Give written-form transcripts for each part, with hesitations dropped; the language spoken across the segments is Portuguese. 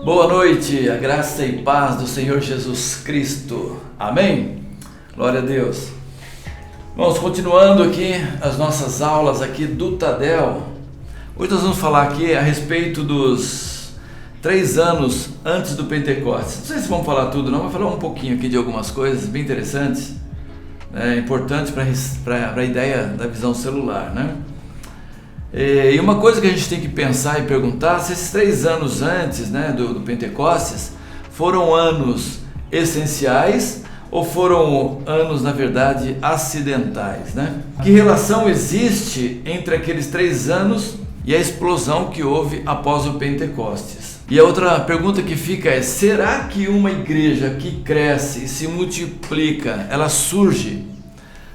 Boa noite, a graça e paz do Senhor Jesus Cristo. Amém? Glória a Deus. Vamos continuando aqui as nossas aulas aqui do Tadel. Hoje nós vamos falar aqui a respeito dos 3 anos antes do Pentecostes. Não sei se vamos falar tudo não, vou falar um pouquinho aqui de algumas coisas bem interessantes, importantes para a ideia da visão celular, né? E uma coisa que a gente tem que pensar e perguntar, se esses 3 anos antes, do Pentecostes foram anos essenciais ou foram anos, na verdade, acidentais, né? Que relação existe entre aqueles 3 anos e a explosão que houve após o Pentecostes? E a outra pergunta que fica é: será que uma igreja que cresce e se multiplica, ela surge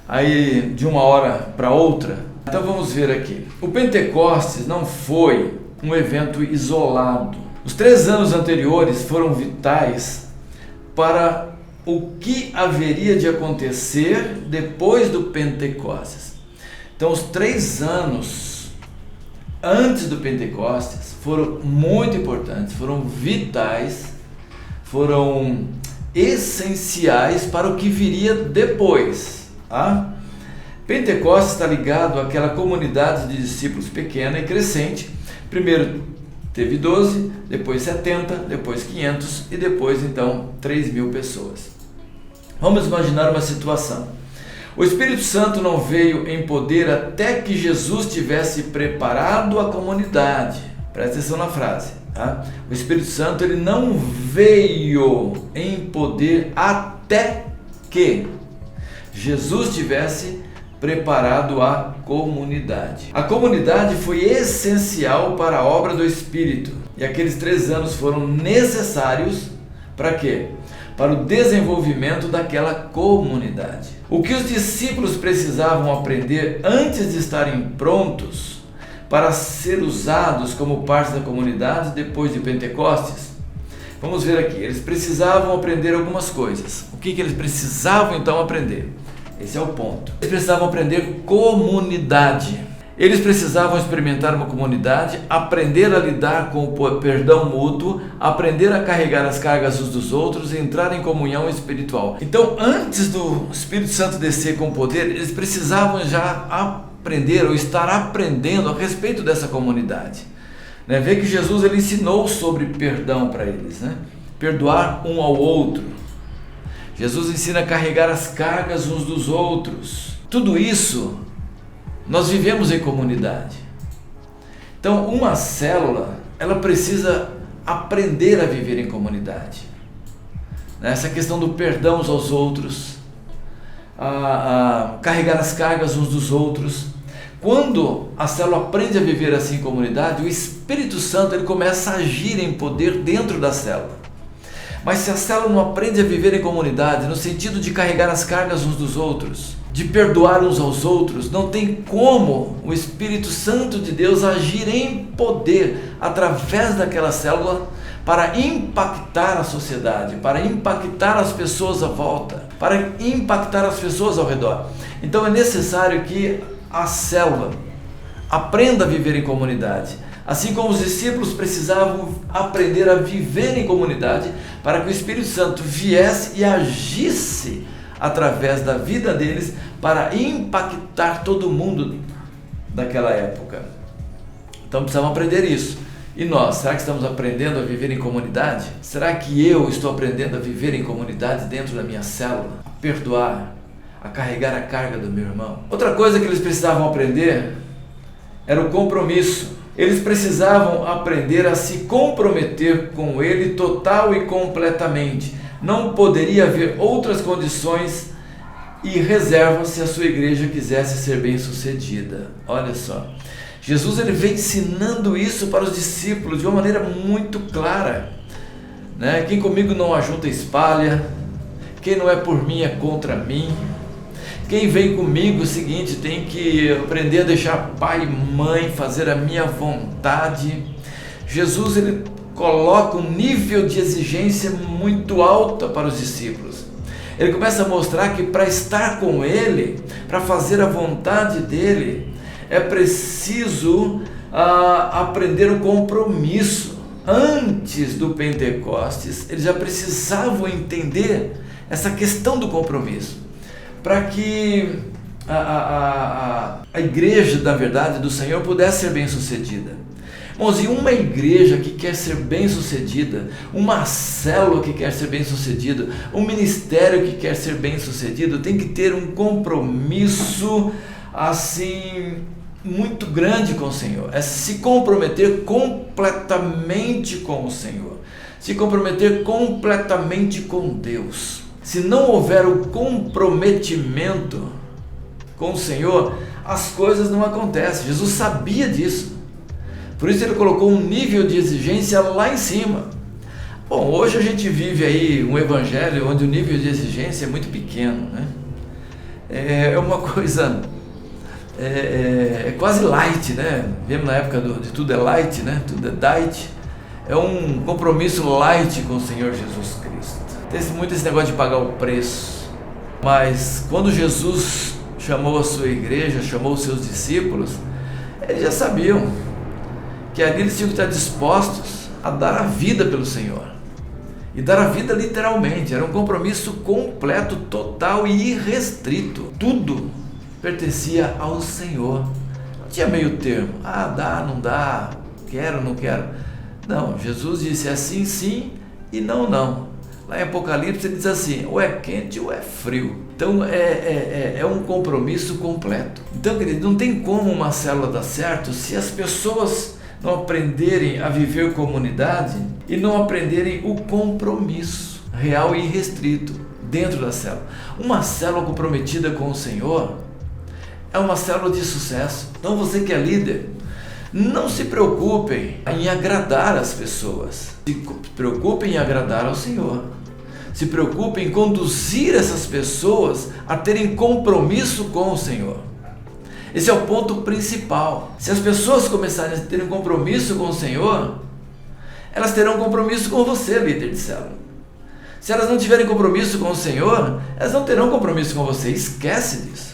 aí de uma hora para outra? Então vamos ver aqui. O Pentecostes não foi um evento isolado. Os 3 anos anteriores foram vitais para o que haveria de acontecer depois do Pentecostes. Então os 3 anos antes do Pentecostes foram muito importantes, foram vitais, foram essenciais para o que viria depois, tá? Pentecostes está ligado àquela comunidade de discípulos pequena e crescente. Primeiro teve 12, depois 70, depois 500 e depois então 3.000 pessoas. Vamos imaginar uma situação. O Espírito Santo não veio em poder até que Jesus tivesse preparado a comunidade. Presta atenção na frase, tá? O Espírito Santo ele não veio em poder até que Jesus tivesse preparado a comunidade. A comunidade foi essencial para a obra do Espírito. E aqueles 3 anos foram necessários para quê? Para o desenvolvimento daquela comunidade. O que os discípulos precisavam aprender antes de estarem prontos para ser usados como parte da comunidade depois de Pentecostes? Vamos ver aqui. Eles precisavam aprender algumas coisas. O que eles precisavam então aprender? Esse é o ponto. Eles precisavam aprender comunidade. Eles precisavam experimentar uma comunidade, aprender a lidar com o perdão mútuo, aprender a carregar as cargas uns dos outros e entrar em comunhão espiritual. Então, antes do Espírito Santo descer com poder, eles precisavam já aprender ou estar aprendendo a respeito dessa comunidade. Vê que Jesus ele ensinou sobre perdão para eles, perdoar um ao outro. Jesus ensina a carregar as cargas uns dos outros. Tudo isso nós vivemos em comunidade. Então, uma célula, ela precisa aprender a viver em comunidade. Essa questão do perdão uns aos outros, a carregar as cargas uns dos outros. Quando a célula aprende a viver assim em comunidade, o Espírito Santo ele começa a agir em poder dentro da célula. Mas se a célula não aprende a viver em comunidade, no sentido de carregar as cargas uns dos outros, de perdoar uns aos outros, não tem como o Espírito Santo de Deus agir em poder através daquela célula para impactar a sociedade, para impactar as pessoas à volta, para impactar as pessoas ao redor. Então é necessário que a célula aprenda a viver em comunidade. Assim como os discípulos precisavam aprender a viver em comunidade para que o Espírito Santo viesse e agisse através da vida deles para impactar todo mundo daquela época. Então precisamos aprender isso. E nós, será que estamos aprendendo a viver em comunidade? Será que eu estou aprendendo a viver em comunidade dentro da minha célula? A perdoar, a carregar a carga do meu irmão? Outra coisa que eles precisavam aprender era o compromisso. Eles precisavam aprender a se comprometer com Ele total e completamente. Não poderia haver outras condições e reservas se a sua igreja quisesse ser bem sucedida. Olha só, Jesus ele vem ensinando isso para os discípulos de uma maneira muito clara. Quem comigo não ajunta espalha, quem não é por mim é contra mim. Quem vem comigo, é o seguinte, tem que aprender a deixar pai e mãe, fazer a minha vontade. Jesus ele coloca um nível de exigência muito alta para os discípulos. Ele começa a mostrar que para estar com Ele, para fazer a vontade dEle, é preciso aprender o compromisso. antes do Pentecostes, eles já precisavam entender essa questão do compromisso, para que a igreja, na verdade, do Senhor pudesse ser bem sucedida. Irmãos, e uma igreja que quer ser bem sucedida, uma célula que quer ser bem sucedida, um ministério que quer ser bem sucedido, tem que ter um compromisso assim muito grande com o Senhor. É se comprometer completamente com o Senhor, se comprometer completamente com Deus. Se não houver o comprometimento com o Senhor, as coisas não acontecem. Jesus sabia disso. Por isso ele colocou um nível de exigência lá em cima. Bom, hoje a gente vive aí um evangelho onde o nível de exigência é muito pequeno, né? É uma coisa, quase light, né? Vemos na época de tudo é light, né? Tudo é diet. É um compromisso light com o Senhor Jesus Cristo. Tem muito esse negócio de pagar o preço. Mas quando Jesus chamou a sua igreja, chamou os seus discípulos, eles já sabiam que ali eles tinham que estar dispostos a dar a vida pelo Senhor. E dar a vida literalmente. Era um compromisso completo, total e irrestrito. Tudo pertencia ao Senhor. Não tinha meio termo. Ah, dá, não dá, quero, não quero. Não, Jesus disse assim, sim e não, não. Lá em Apocalipse ele diz assim, ou é quente ou é frio. Então é um compromisso completo. Então, querido, não tem como uma célula dar certo se as pessoas não aprenderem a viver comunidade e não aprenderem o compromisso real e restrito dentro da célula. Uma célula comprometida com o Senhor é uma célula de sucesso. Então você que é líder, não se preocupem em agradar as pessoas, se preocupem em agradar ao Senhor. Se preocupem em conduzir essas pessoas a terem compromisso com o Senhor. Esse é o ponto principal. Se as pessoas começarem a terem compromisso com o Senhor, elas terão compromisso com você, líder de célula. Se elas não tiverem compromisso com o Senhor, elas não terão compromisso com você. Esquece disso.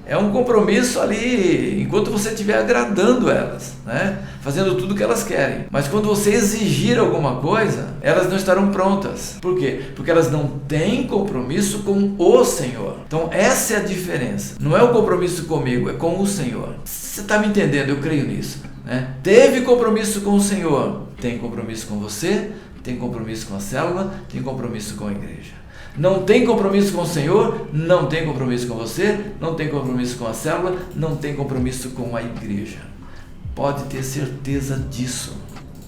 É um compromisso ali enquanto você estiver agradando elas, né? Fazendo tudo o que elas querem. Mas quando você exigir alguma coisa, elas não estarão prontas. Por quê? Porque elas não têm compromisso com o Senhor. Então essa é a diferença. Não é o compromisso comigo, é com o Senhor. Você está me entendendo? Eu creio nisso, né? Teve compromisso com o Senhor, tem compromisso com você, tem compromisso com a célula, tem compromisso com a igreja. Não tem compromisso com o Senhor, não tem compromisso com você, não tem compromisso com a célula, não tem compromisso com a igreja. Pode ter certeza disso,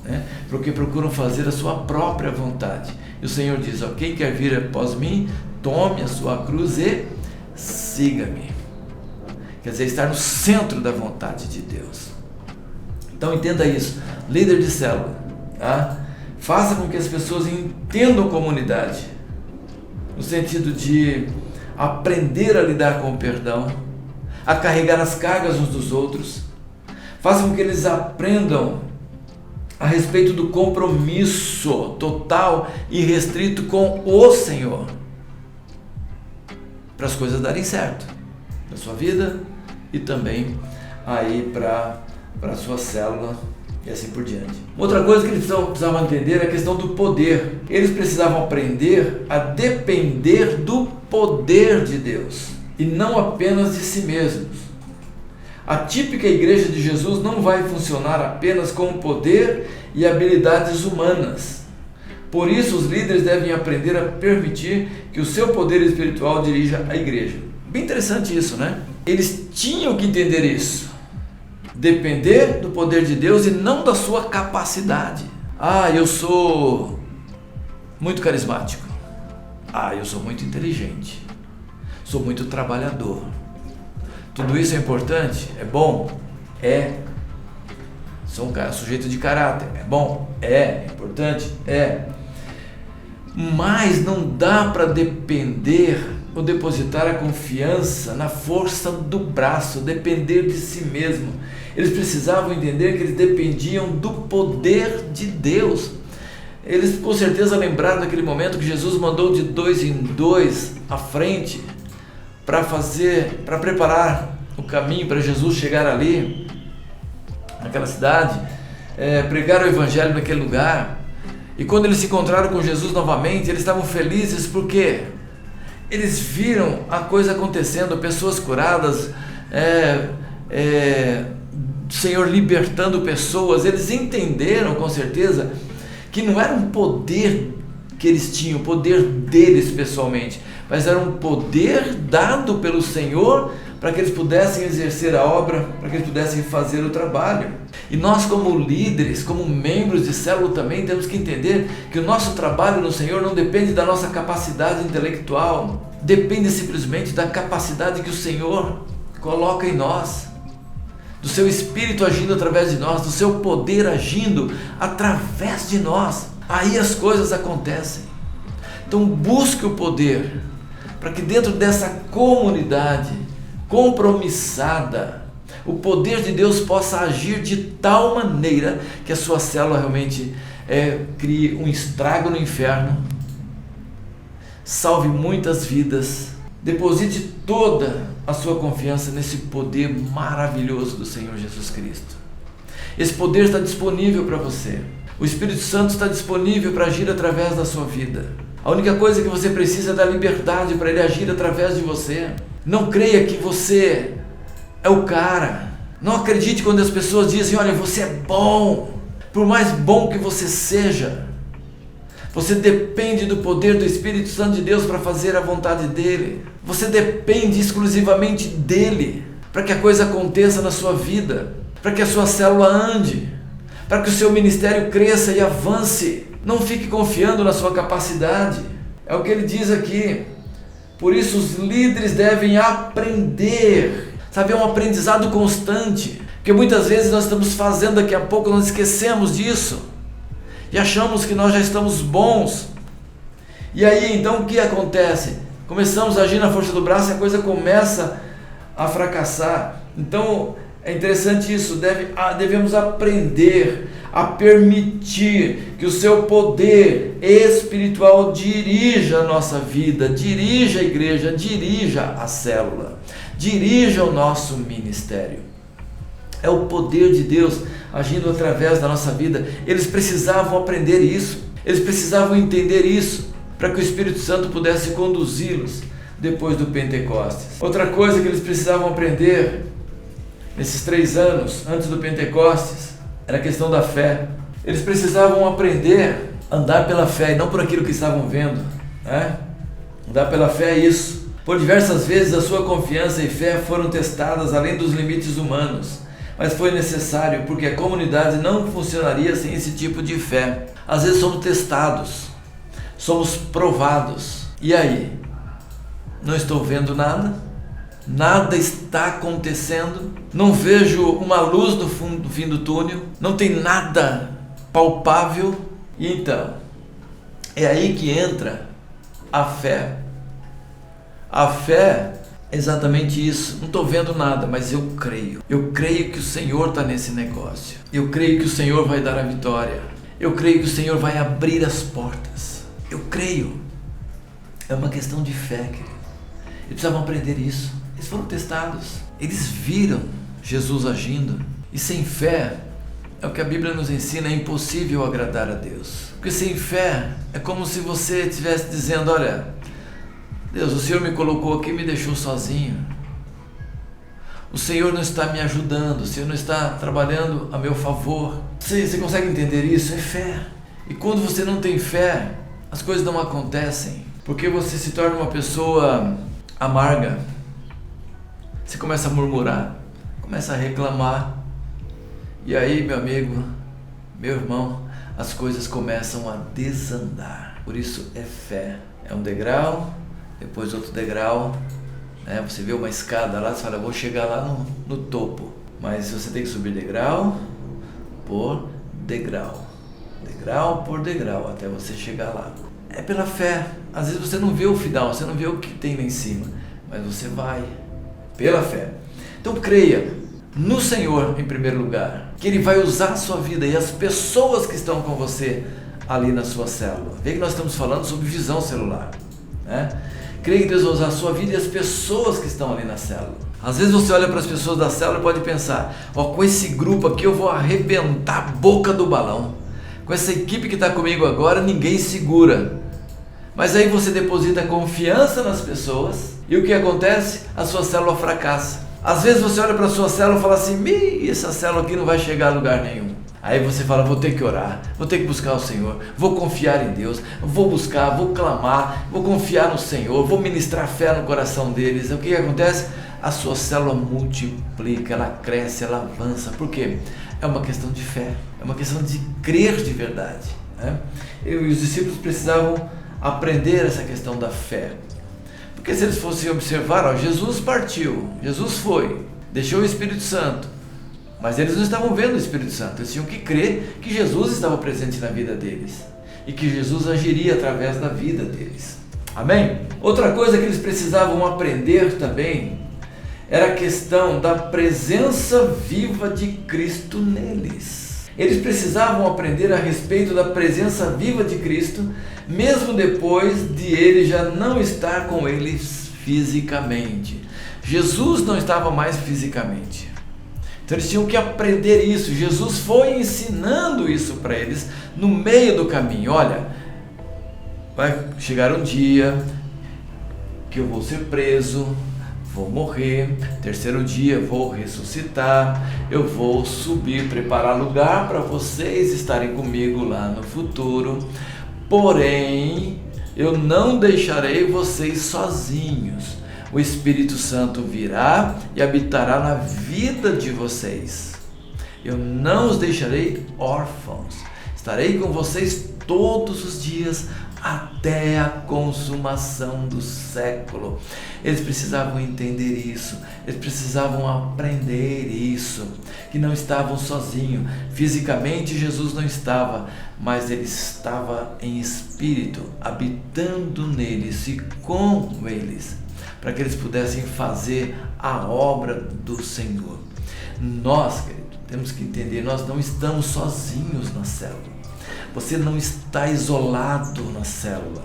né? Porque procuram fazer a sua própria vontade. E o Senhor diz, ó, quem quer vir após mim, tome a sua cruz e siga-me. Quer dizer, estar no centro da vontade de Deus. Então entenda isso, líder de célula, tá? Faça com que as pessoas entendam comunidade, no sentido de aprender a lidar com o perdão, a carregar as cargas uns dos outros. Faça com que eles aprendam a respeito do compromisso total e restrito com o Senhor, para as coisas darem certo na sua vida e também aí para a sua célula e assim por diante. Outra coisa que eles precisavam entender é a questão do poder. Eles precisavam aprender a depender do poder de Deus e não apenas de si mesmos. A típica igreja de Jesus não vai funcionar apenas com poder e habilidades humanas. Por isso, os líderes devem aprender a permitir que o seu poder espiritual dirija a igreja. Bem interessante isso, né? Eles tinham que entender isso. Depender do poder de Deus e não da sua capacidade. Ah, eu sou muito carismático. Ah, eu sou muito inteligente. Sou muito trabalhador. Tudo isso é importante? É bom? É. Sou um sujeito de caráter. É bom? É. Importante? É. Mas não dá para depender ou depositar a confiança na força do braço, depender de si mesmo. Eles precisavam entender que eles dependiam do poder de Deus. Eles com certeza lembraram daquele momento que Jesus mandou de 2 em 2 à frente para preparar o caminho para Jesus chegar ali, naquela cidade, pregaram o evangelho naquele lugar. E quando eles se encontraram com Jesus novamente, eles estavam felizes porque eles viram a coisa acontecendo, pessoas curadas, o Senhor libertando pessoas. Eles entenderam com certeza que não era um poder que eles tinham, o poder deles pessoalmente, mas era um poder dado pelo Senhor para que eles pudessem exercer a obra, para que eles pudessem fazer o trabalho. E nós, como líderes, como membros de célula também, temos que entender que o nosso trabalho no Senhor não depende da nossa capacidade intelectual, depende simplesmente da capacidade que o Senhor coloca em nós, do seu Espírito agindo através de nós, do seu poder agindo através de nós. Aí as coisas acontecem. Então busque o poder, para que dentro dessa comunidade compromissada, o poder de Deus possa agir de tal maneira que a sua célula realmente crie um estrago no inferno, salve muitas vidas, deposite toda a sua confiança nesse poder maravilhoso do Senhor Jesus Cristo. Esse poder está disponível para você. O Espírito Santo está disponível para agir através da sua vida. A única coisa que você precisa é da liberdade para Ele agir através de você. Não creia que você é o cara. Não acredite quando as pessoas dizem: olha, você é bom. Por mais bom que você seja, você depende do poder do Espírito Santo de Deus para fazer a vontade dEle. Você depende exclusivamente dEle para que a coisa aconteça na sua vida, para que a sua célula ande, para que o seu ministério cresça e avance. Não fique confiando na sua capacidade. É o que ele diz aqui. Por isso os líderes devem aprender. Sabe, é um aprendizado constante. Porque muitas vezes nós estamos fazendo, daqui a pouco nós esquecemos disso. E achamos que nós já estamos bons. E aí então o que acontece? Começamos a agir na força do braço e a coisa começa a fracassar. Então é interessante isso. Devemos aprender a permitir que o seu poder espiritual dirija a nossa vida, dirija a igreja, dirija a célula, dirija o nosso ministério. É o poder de Deus agindo através da nossa vida. Eles precisavam aprender isso, eles precisavam entender isso, para que o Espírito Santo pudesse conduzi-los depois do Pentecostes. Outra coisa que eles precisavam aprender nesses 3 anos antes do Pentecostes era a questão da fé. Eles precisavam aprender a andar pela fé e não por aquilo que estavam vendo, né? Andar pela fé é isso. Por diversas vezes a sua confiança e fé foram testadas além dos limites humanos, mas foi necessário, porque a comunidade não funcionaria sem esse tipo de fé. Às vezes somos testados, somos provados. E aí? Não estou vendo nada? Nada está acontecendo, não vejo uma luz no fim do túnel, não tem nada palpável. E então, é aí que entra a fé. A fé é exatamente isso. Não estou vendo nada, mas eu creio. Eu creio que o Senhor está nesse negócio. Eu creio que o Senhor vai dar a vitória. Eu creio que o Senhor vai abrir as portas. Eu creio. É uma questão de fé, querido. Eles precisavam aprender isso. Eles foram testados, eles viram Jesus agindo, e sem fé, é o que a Bíblia nos ensina, é impossível agradar a Deus. Porque sem fé é como se você estivesse dizendo: olha, Deus, o Senhor me colocou aqui e me deixou sozinho, o Senhor não está me ajudando, o Senhor não está trabalhando a meu favor. Você consegue entender isso? É fé. E quando você não tem fé, as coisas não acontecem, porque você se torna uma pessoa amarga. Você começa a murmurar, começa a reclamar, e aí, meu amigo, meu irmão, as coisas começam a desandar. Por isso é fé. É um degrau, depois outro degrau, né? Você vê uma escada lá, você fala: vou chegar lá no topo. Mas você tem que subir degrau por degrau, degrau por degrau, até você chegar lá. É pela fé. Às vezes você não vê o final, você não vê o que tem lá em cima, mas você vai pela fé. Então creia no Senhor em primeiro lugar, que Ele vai usar a sua vida e as pessoas que estão com você ali na sua célula. Vê que nós estamos falando sobre visão celular, né? Creia que Deus vai usar a sua vida e as pessoas que estão ali na célula. Às vezes você olha para as pessoas da célula e pode pensar, ó, com esse grupo aqui eu vou arrebentar a boca do balão. Com essa equipe que está comigo agora, ninguém segura. Mas aí você deposita confiança nas pessoas e o que acontece? A sua célula fracassa. Às vezes você olha para a sua célula e fala assim, essa célula aqui não vai chegar a lugar nenhum. Aí você fala, vou ter que orar, vou ter que buscar o Senhor, vou confiar em Deus, vou buscar, vou clamar, vou confiar no Senhor, vou ministrar fé no coração deles. O que acontece? A sua célula multiplica, ela cresce, ela avança. Por quê? É uma questão de fé, é uma questão de crer de verdade, né? E os discípulos precisavam aprender essa questão da fé. Porque se eles fossem observar, ó, Jesus partiu, Jesus foi, deixou o Espírito Santo, mas eles não estavam vendo o Espírito Santo, eles tinham que crer que Jesus estava presente na vida deles e que Jesus agiria através da vida deles. Amém? Outra coisa que eles precisavam aprender também era a questão da presença viva de Cristo neles. Eles precisavam aprender a respeito da presença viva de Cristo, mesmo depois de ele já não estar com eles fisicamente. Jesus não estava mais fisicamente. Então eles tinham que aprender isso. Jesus foi ensinando isso para eles no meio do caminho. Olha, vai chegar um dia que eu vou ser preso, vou morrer, terceiro dia vou ressuscitar, eu vou subir, preparar lugar para vocês estarem comigo lá no futuro, porém eu não deixarei vocês sozinhos. O Espírito Santo virá e habitará na vida de vocês. Eu não os deixarei órfãos. Estarei com vocês todos os dias até a consumação do século. Eles precisavam entender isso. Eles precisavam aprender isso. Que não estavam sozinhos. Fisicamente Jesus não estava, mas ele estava em espírito, habitando neles e com eles, para que eles pudessem fazer a obra do Senhor. Nós, querido, temos que entender, nós não estamos sozinhos na célula. Você não está isolado na célula.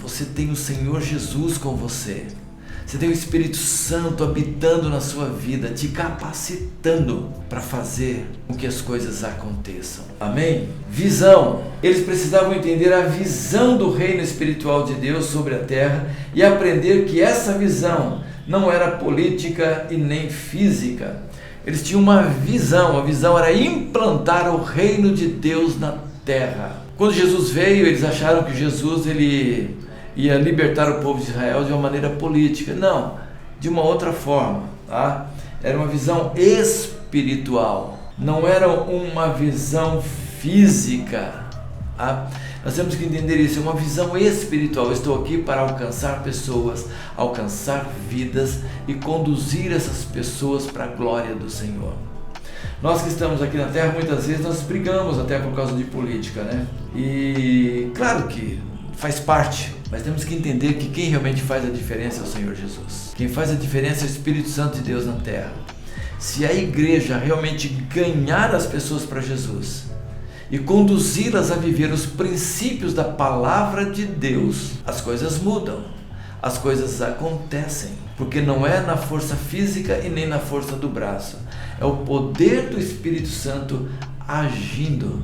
Você tem o Senhor Jesus com você. Você tem o Espírito Santo habitando na sua vida, te capacitando para fazer com que as coisas aconteçam. Amém? Visão. Eles precisavam entender a visão do reino espiritual de Deus sobre a terra e aprender que essa visão não era política e nem física. Eles tinham uma visão. A visão era implantar o reino de Deus na terra. Quando Jesus veio, eles acharam que Jesus ele ia libertar o povo de Israel de uma maneira política. Não, de uma outra forma, tá? Era uma visão espiritual, não era uma visão física, tá? Nós temos que entender isso, é uma visão espiritual. Eu estou aqui para alcançar pessoas, alcançar vidas e conduzir essas pessoas para a glória do Senhor. Nós que estamos aqui na terra, muitas vezes nós brigamos até por causa de política, né? E claro que faz parte, mas temos que entender que quem realmente faz a diferença é o Senhor Jesus. Quem faz a diferença é o Espírito Santo de Deus na terra. Se a igreja realmente ganhar as pessoas para Jesus e conduzi-las a viver os princípios da palavra de Deus, as coisas mudam, as coisas acontecem, porque não é na força física e nem na força do braço, é o poder do Espírito Santo agindo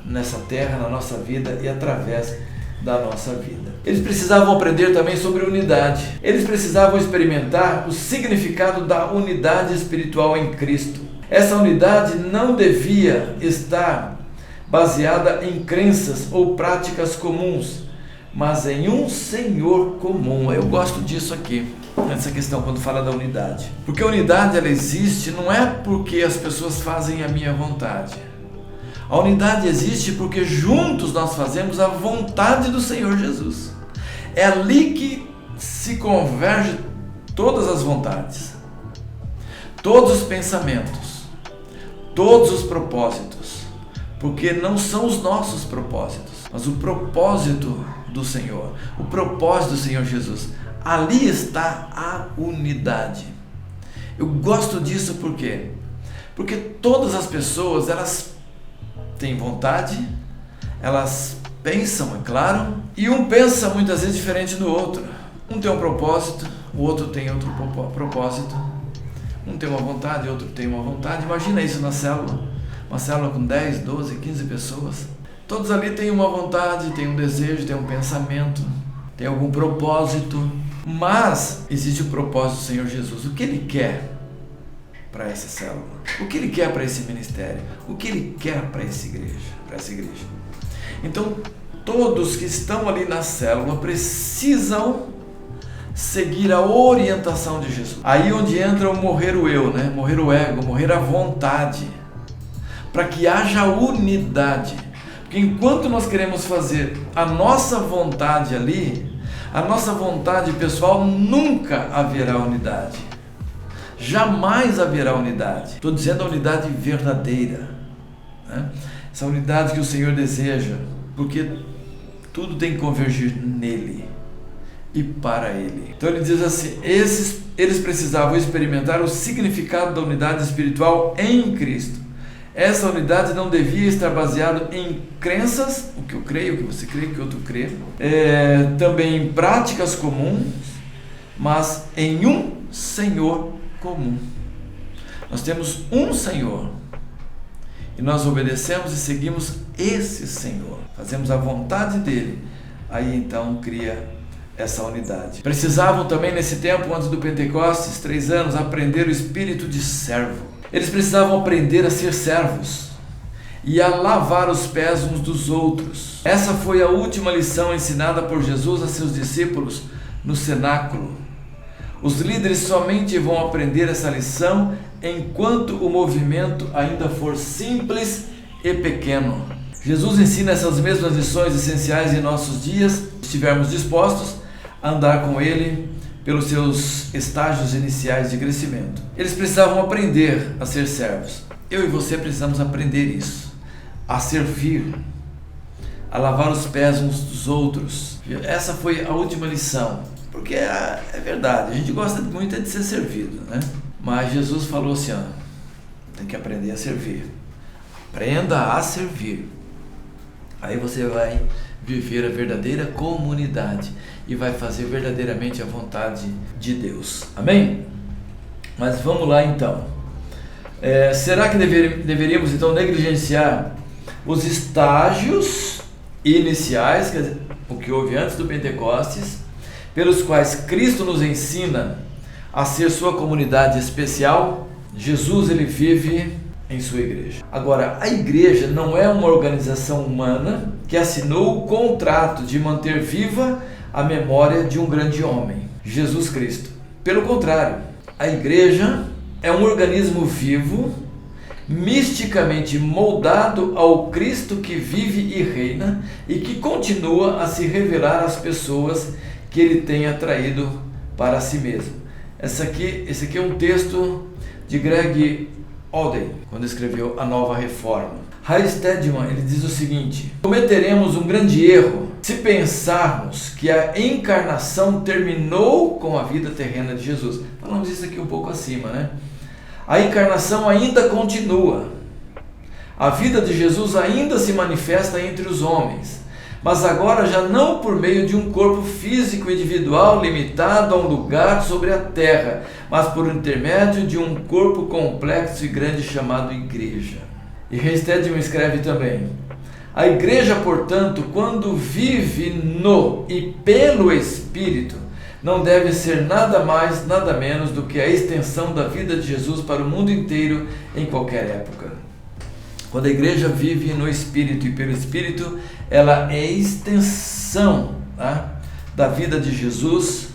nessa terra, na nossa vida e através da nossa vida. Eles precisavam aprender também sobre unidade. Eles precisavam experimentar o significado da unidade espiritual em Cristo. Essa unidade não devia estar baseada em crenças ou práticas comuns, mas em um Senhor comum. Eu gosto disso aqui, nessa questão quando fala da unidade. Porque a unidade ela existe não é porque as pessoas fazem a minha vontade. A unidade existe porque juntos nós fazemos a vontade do Senhor Jesus. É ali que se converge todas as vontades, todos os pensamentos, todos os propósitos, porque não são os nossos propósitos, mas o propósito do Senhor, o propósito do Senhor Jesus. Ali está a unidade. Eu gosto disso por quê? Porque todas as pessoas, elas têm vontade, elas pensam, é claro, e um pensa muitas vezes diferente do outro. Um tem um propósito, o outro tem outro propósito, Um tem uma vontade, outro tem uma vontade. Imagina isso na célula. Uma célula com 10, 12, 15 pessoas. Todos ali têm uma vontade, têm um desejo, têm um pensamento, têm algum propósito. Mas existe o propósito do Senhor Jesus. O que Ele quer para essa célula? O que Ele quer para esse ministério? O que Ele quer para essa igreja? Então, todos que estão ali na célula precisam seguir a orientação de Jesus. Aí onde entra o morrer o eu, né? Morrer o ego, morrer a vontade, para que haja unidade. Porque enquanto nós queremos fazer a nossa vontade ali, a nossa vontade pessoal, nunca haverá unidade. Jamais haverá unidade. Estou dizendo a unidade verdadeira, né? Essa unidade que o Senhor deseja, porque tudo tem que convergir nele e para Ele. Então ele diz assim, eles precisavam experimentar o significado da unidade espiritual em Cristo. Essa unidade não devia estar baseada em crenças, o que eu creio, o que você crê, o que o outro crê, também em práticas comuns, mas em um Senhor comum. Nós temos um Senhor e nós obedecemos e seguimos esse Senhor, fazemos a vontade dele. Aí então cria essa unidade. Precisavam também nesse tempo, antes do Pentecostes, 3 anos, aprender o espírito de servo. Eles precisavam aprender a ser servos e a lavar os pés uns dos outros. Essa foi a última lição ensinada por Jesus a seus discípulos no cenáculo. Os líderes somente vão aprender essa lição enquanto o movimento ainda for simples e pequeno. Jesus ensina essas mesmas lições essenciais em nossos dias, se estivermos dispostos a andar com Ele pelos seus estágios iniciais de crescimento. Eles precisavam aprender a ser servos. Eu e você precisamos aprender isso, a servir, a lavar os pés uns dos outros. Essa foi a última lição, porque é verdade, a gente gosta muito de ser servido, né? Mas Jesus falou assim, ó, tem que aprender a servir. Aprenda a servir. Aí você vai viver a verdadeira comunidade e vai fazer verdadeiramente a vontade de Deus. Amém? Mas vamos lá então. Será que deveríamos então negligenciar os estágios iniciais, quer dizer, o que houve antes do Pentecostes, pelos quais Cristo nos ensina a ser sua comunidade especial? Jesus, ele vive em sua igreja. Agora, a igreja não é uma organização humana que assinou o contrato de manter viva a memória de um grande homem, Jesus Cristo. Pelo contrário, a igreja é um organismo vivo, misticamente moldado ao Cristo que vive e reina e que continua a se revelar às pessoas que ele tem atraído para si mesmo. Esse aqui é um texto de Greg Oden, quando escreveu A Nova Reforma. Ray Stedman, ele diz o seguinte: cometeremos um grande erro se pensarmos que a encarnação terminou com a vida terrena de Jesus. Falamos isso aqui um pouco acima, né? A encarnação ainda continua. A vida de Jesus ainda se manifesta entre os homens, mas agora já não por meio de um corpo físico individual limitado a um lugar sobre a terra, mas por intermédio de um corpo complexo e grande chamado igreja. E Ray Stedman escreve também: a igreja, portanto, quando vive no e pelo Espírito, não deve ser nada mais, nada menos do que a extensão da vida de Jesus para o mundo inteiro em qualquer época. Quando a igreja vive no Espírito e pelo Espírito, ela é extensão, tá, da vida de Jesus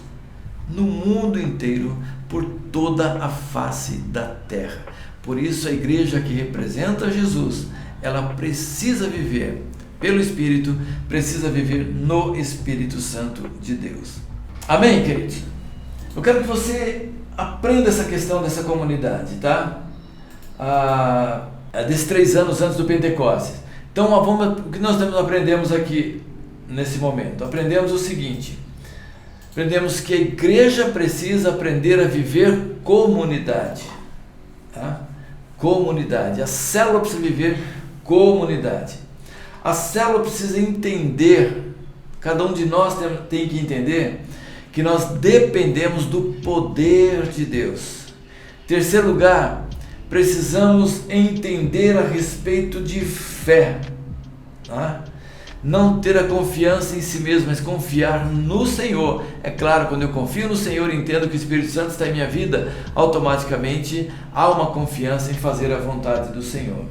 no mundo inteiro, por toda a face da terra. Por isso a igreja que representa Jesus, ela precisa viver pelo Espírito, precisa viver no Espírito Santo de Deus. Amém, queridos? Eu quero que você aprenda essa questão dessa comunidade, tá? Desses 3 anos antes do Pentecostes. Então, o que nós aprendemos aqui nesse momento? Aprendemos o seguinte: aprendemos que a igreja precisa aprender a viver comunidade, tá? Comunidade. A célula precisa viver comunidade. A célula precisa entender, cada um de nós tem que entender que nós dependemos do poder de Deus. Terceiro lugar, precisamos entender a respeito de fé. Tá? Não ter a confiança em si mesmo, mas confiar no Senhor. É claro, quando eu confio no Senhor e entendo que o Espírito Santo está em minha vida, automaticamente há uma confiança em fazer a vontade do Senhor.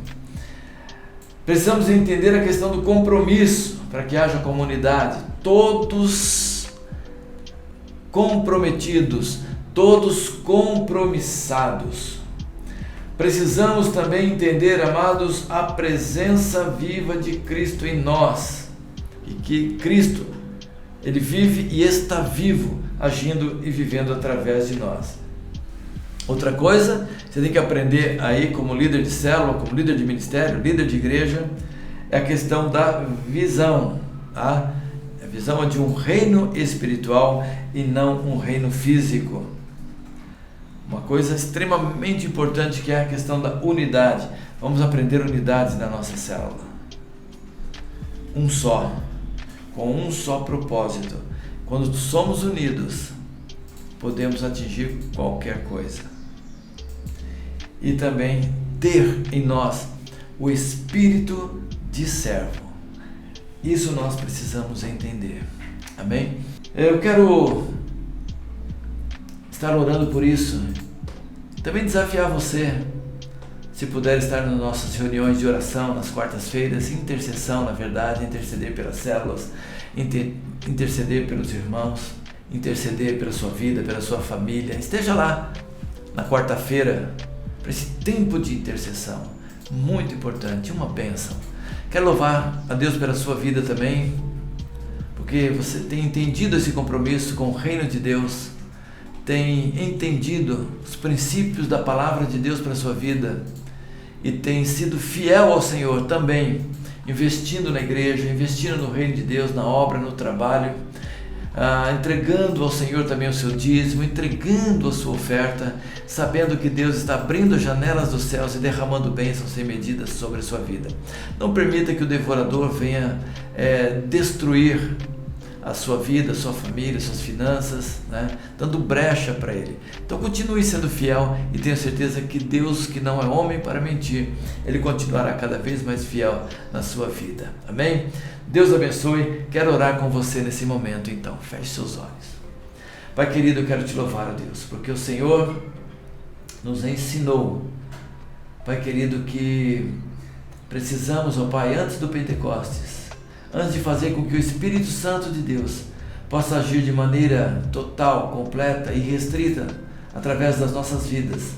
Precisamos entender a questão do compromisso, para que haja comunidade. Todos comprometidos, todos compromissados. Precisamos também entender, amados, a presença viva de Cristo em nós. E que Cristo, Ele vive e está vivo, agindo e vivendo através de nós. Outra coisa, você tem que aprender aí como líder de célula, como líder de ministério, líder de igreja, é a questão da visão. Tá? A visão é de um reino espiritual e não um reino físico. Uma coisa extremamente importante que é a questão da unidade. Vamos aprender unidade na nossa célula. Um só, com um só propósito. Quando somos unidos, podemos atingir qualquer coisa. E também ter em nós o espírito de servo. Isso nós precisamos entender. Amém? Eu quero estar orando por isso. Também desafiar você, se puder estar nas nossas reuniões de oração nas quartas-feiras, intercessão, na verdade, interceder pelas células, interceder pelos irmãos, interceder pela sua vida, pela sua família. Esteja lá na quarta-feira para esse tempo de intercessão, muito importante, uma bênção. Quero louvar a Deus pela sua vida também, porque você tem entendido esse compromisso com o reino de Deus, tem entendido os princípios da palavra de Deus para a sua vida e tem sido fiel ao Senhor também, investindo na igreja, investindo no reino de Deus, na obra, no trabalho, entregando ao Senhor também o seu dízimo, entregando a sua oferta, sabendo que Deus está abrindo as janelas dos céus e derramando bênçãos sem medidas sobre a sua vida. Não permita que o devorador venha destruir a sua vida, a sua família, suas finanças, né? Dando brecha para ele. Então continue sendo fiel e tenha certeza que Deus, que não é homem para mentir, Ele continuará cada vez mais fiel na sua vida. Amém? Deus abençoe. Quero orar com você nesse momento, então. Feche seus olhos. Pai querido, eu quero te louvar, a Deus, porque o Senhor nos ensinou, Pai querido, que precisamos, ó Pai, antes do Pentecostes, antes de fazer com que o Espírito Santo de Deus possa agir de maneira total, completa e restrita através das nossas vidas,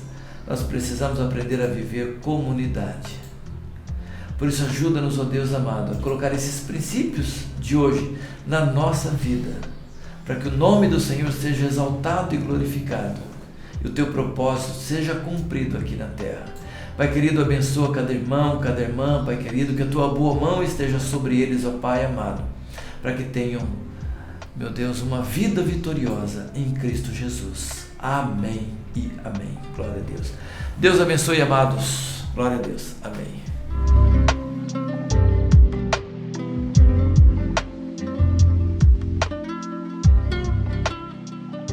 nós precisamos aprender a viver comunidade. Por isso ajuda-nos, ó Deus amado, a colocar esses princípios de hoje na nossa vida, para que o nome do Senhor seja exaltado e glorificado e o teu propósito seja cumprido aqui na terra. Pai querido, abençoa cada irmão, cada irmã, Pai querido, que a tua boa mão esteja sobre eles, ó Pai amado, para que tenham, meu Deus, uma vida vitoriosa em Cristo Jesus. Amém e amém. Glória a Deus. Deus abençoe, amados. Glória a Deus. Amém.